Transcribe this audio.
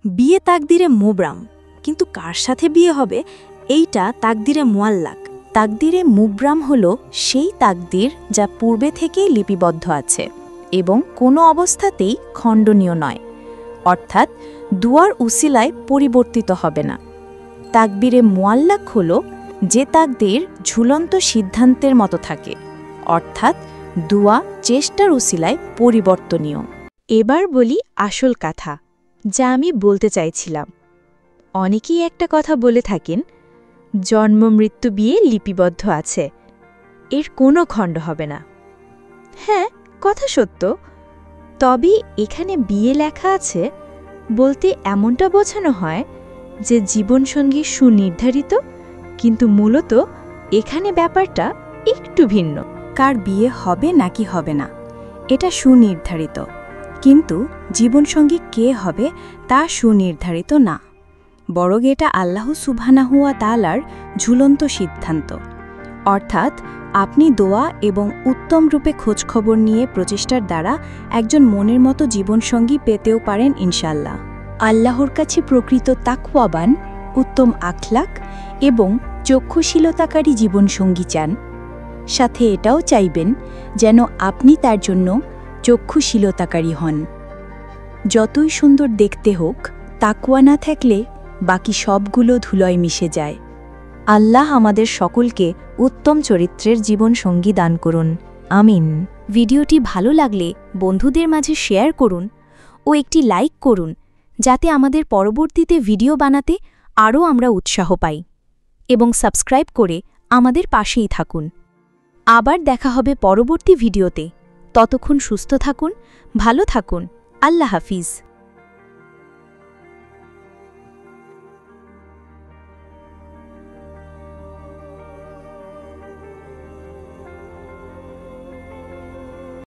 বিয়ে তাকদিরে মুবরাম, কিন্তু কার সাথে বিয়ে হবে এইটা তাকদিরে মুআল্লাক। তাকদিরে মুবরাম হল সেই তাকদির যা পূর্বে থেকেই লিপিবদ্ধ আছে এবং কোনো অবস্থাতেই খণ্ডনীয় নয়, অর্থাৎ দুয়ার উসিলায় পরিবর্তিত হবে না। তাকদিরে মুআল্লাক হল যে তাকদির ঝুলন্ত সিদ্ধান্তের মতো থাকে, অর্থাৎ দুয়া চেষ্টার উসিলায় পরিবর্তনীয়। এবার বলি আসল কথা, যা আমি বলতে চাইছিলাম। অনেকেই একটা কথা বলে থাকেন, জন্ম মৃত্যু বিয়ে লিপিবদ্ধ আছে, এর কোনো খণ্ড হবে না। হ্যাঁ, কথা সত্য, তবে এখানে বিয়ে লেখা আছে বলতে এমনটা বোঝানো হয় যে জীবনসঙ্গী সুনির্ধারিত, কিন্তু মূলত এখানে ব্যাপারটা একটু ভিন্ন। কার বিয়ে হবে নাকি হবে না এটা সুনির্ধারিত, কিন্তু জীবনসঙ্গী কে হবে তা সুনির্ধারিত না, বরং এটা আল্লাহ সুবহানাহু ওয়া তাআলার ঝুলন্ত সিদ্ধান্ত। অর্থাৎ আপনি দোয়া এবং উত্তম রূপে খোঁজখবর নিয়ে প্রচেষ্টার দ্বারা একজন মনের মতো জীবনসঙ্গী পেতেও পারেন ইনশাল্লাহ। আল্লাহর কাছে প্রকৃত তাকওয়াবান, উত্তম আখলাক এবং চক্ষুশীলতাকারী জীবনসঙ্গী চান, সাথে এটাও চাইবেন যেন আপনি তার জন্য চক্ষুশীলতাকারী হন। যতই সুন্দর দেখতে হোক, তাকওয়া না থাকলে বাকি সবগুলো ধুলোয় মিশে যায়। আল্লাহ আমাদের সকলকে উত্তম চরিত্রের জীবনসঙ্গী দান করুন, আমিন। ভিডিওটি ভালো লাগলে বন্ধুদের মাঝে শেয়ার করুন ও একটি লাইক করুন, যাতে আমাদের পরবর্তীতে ভিডিও বানাতে আরও আমরা উৎসাহ পাই, এবং সাবস্ক্রাইব করে আমাদের পাশেই থাকুন। আবার দেখা হবে পরবর্তী ভিডিওতে। ততক্ষণ সুস্থ থাকুন, ভালো থাকুন। আল্লাহ হাফিজ।